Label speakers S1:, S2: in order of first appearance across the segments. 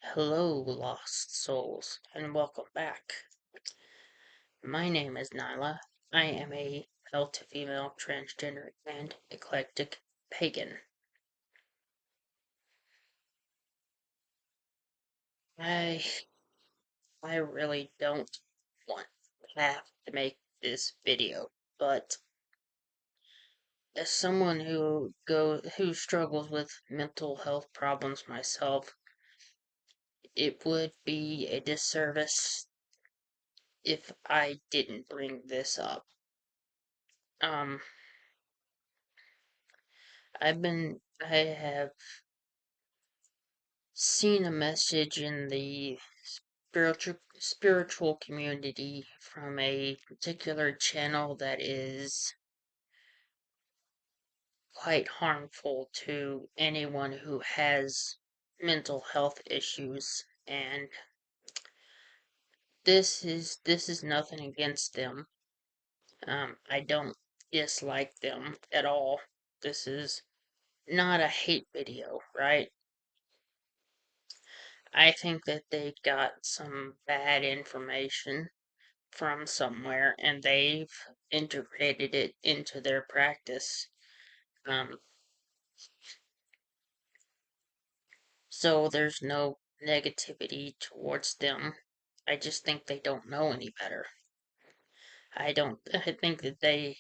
S1: Hello, lost souls, and welcome back. My name is Nyla. I am a male to female, transgender, and eclectic pagan. I I really don't want to have to make this video, but as someone who struggles with mental health problems myself, it would be a disservice if I didn't bring this up. Um, I have seen a message in the spiritual community from a particular channel that is quite harmful to anyone who has mental health issues, and this is nothing against them. I don't dislike them at all. This is not a hate video, right? I think that they got some bad information from somewhere and they've integrated it into their practice. Um, so there's no negativity towards them. I just think they don't know any better. I think that they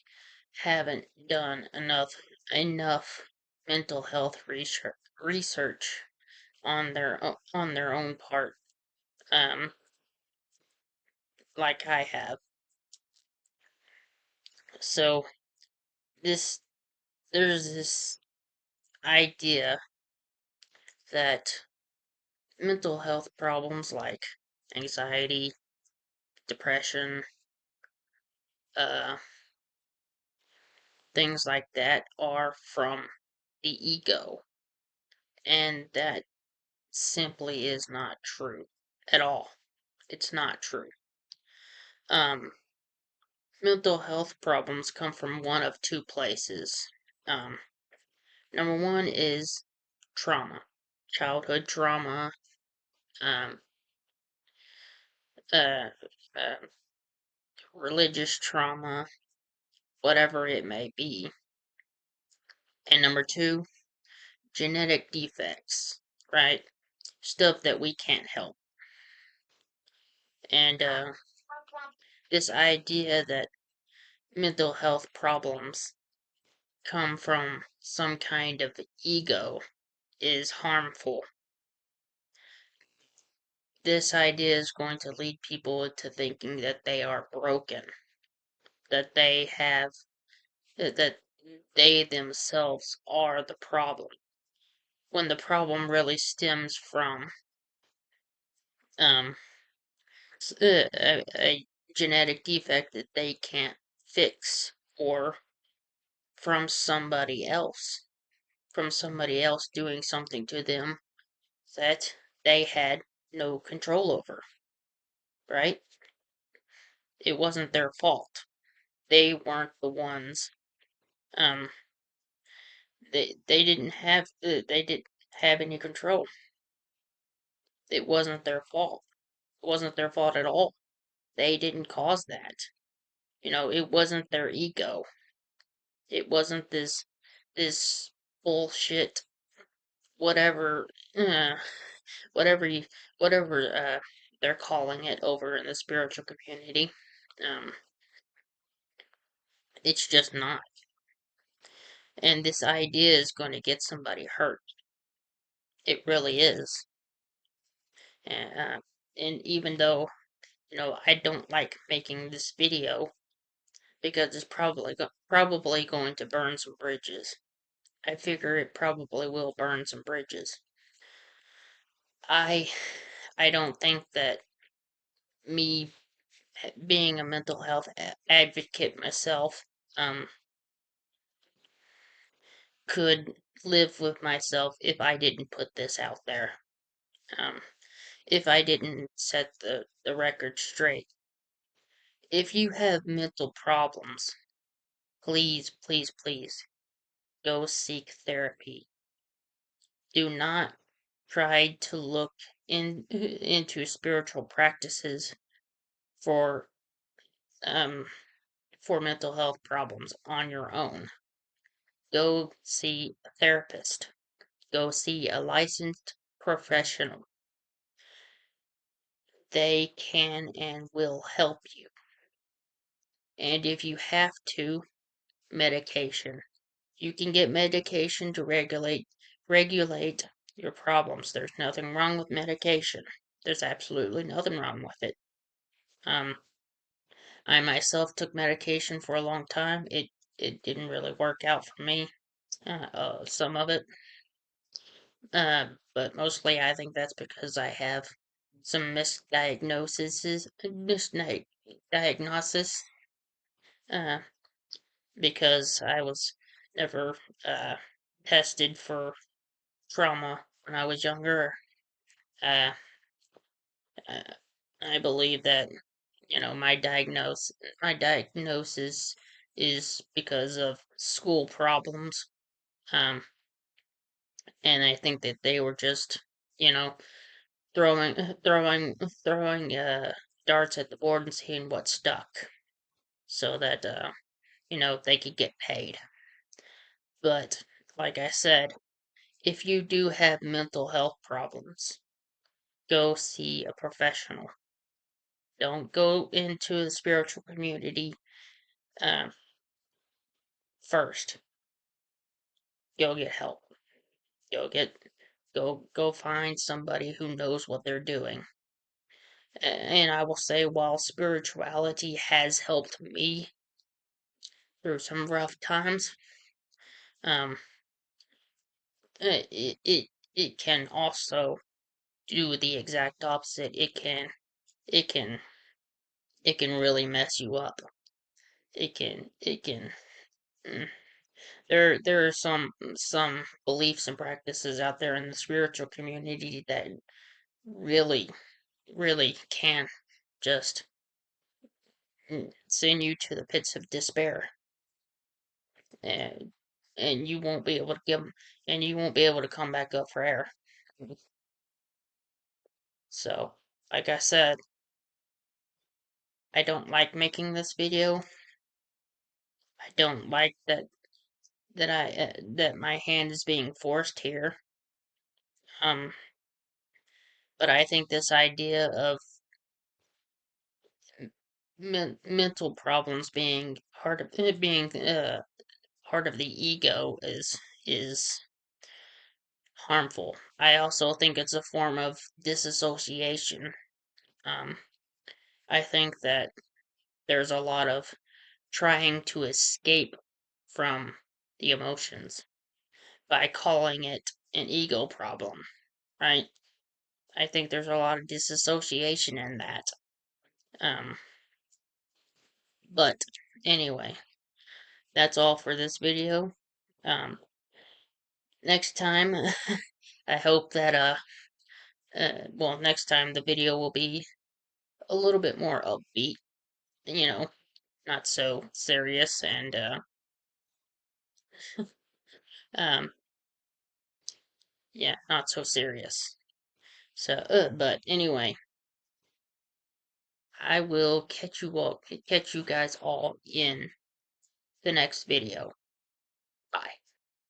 S1: haven't done enough mental health research on their own part, um, like I have. So this there's this idea that mental health problems like anxiety, depression, uh, things like that are from the ego, and that simply is not true at all. It's not true. Um, Mental health problems come from one of two places. Um, Number one is trauma, childhood trauma, um, uh, uh, religious trauma, whatever it may be. And number two, genetic defects, right? Stuff that we can't help. And this idea that mental health problems come from some kind of ego is harmful. This idea is going to lead people into thinking that they are broken, that they have, that they themselves are the problem, when the problem really stems from um, a genetic defect that they can't fix, or from somebody else doing something to them that they had no control over, right? It wasn't their fault. They weren't the ones. Um, they didn't have any control. It wasn't their fault. It wasn't their fault at all. They didn't cause that. It wasn't their ego. It wasn't this bullshit, whatever, whatever you, whatever they're calling it over in the spiritual community. Um, it's just not. And this idea is going to get somebody hurt. It really is. And even though I don't like making this video because it's probably going to burn some bridges. I figure it probably will burn some bridges. I I don't think that me being a mental health advocate myself um could live with myself if I didn't put this out there. Um if I didn't set the record straight. If you have mental problems, please, please, please go seek therapy. Do not tried to look into spiritual practices for um for mental health problems on your own, go see a therapist. Go see a licensed professional. They can and will help you. And if you have to, medication. You can get medication to regulate your problems. There's nothing wrong with medication. There's absolutely nothing wrong with it. I myself took medication for a long time. It didn't really work out for me. Some of it, but mostly I think that's because I have some misdiagnosis, uh, because I was never uh, tested for trauma when I was younger. Uh, uh, I believe that my diagnosis is because of school problems. Um, and I think that they were just you know throwing throwing darts at the board and seeing what stuck, so that they could get paid. But like I said, if you do have mental health problems, go see a professional. Don't go into the spiritual community um, first. Go get help. Go get go find somebody who knows what they're doing. And I will say, while spirituality has helped me through some rough times, um, it can also do the exact opposite. It can it can really mess you up. It can. mm, there are some beliefs and practices out there in the spiritual community that really really can just send you to the pits of despair, and you won't be able to come back up for air. So, like I said, I don't like making this video. I don't like that my hand is being forced here. Um, but I think this idea of mental problems being part of the ego is harmful. I also think it's a form of disassociation. Um, I think that there's a lot of trying to escape from the emotions by calling it an ego problem, right? I think there's a lot of disassociation in that. Um, but anyway, that's all for this video. Um, next time, I hope that next time the video will be a little bit more upbeat, you know, not so serious and um yeah, not so serious. So, but anyway, I will catch you guys all in the next video.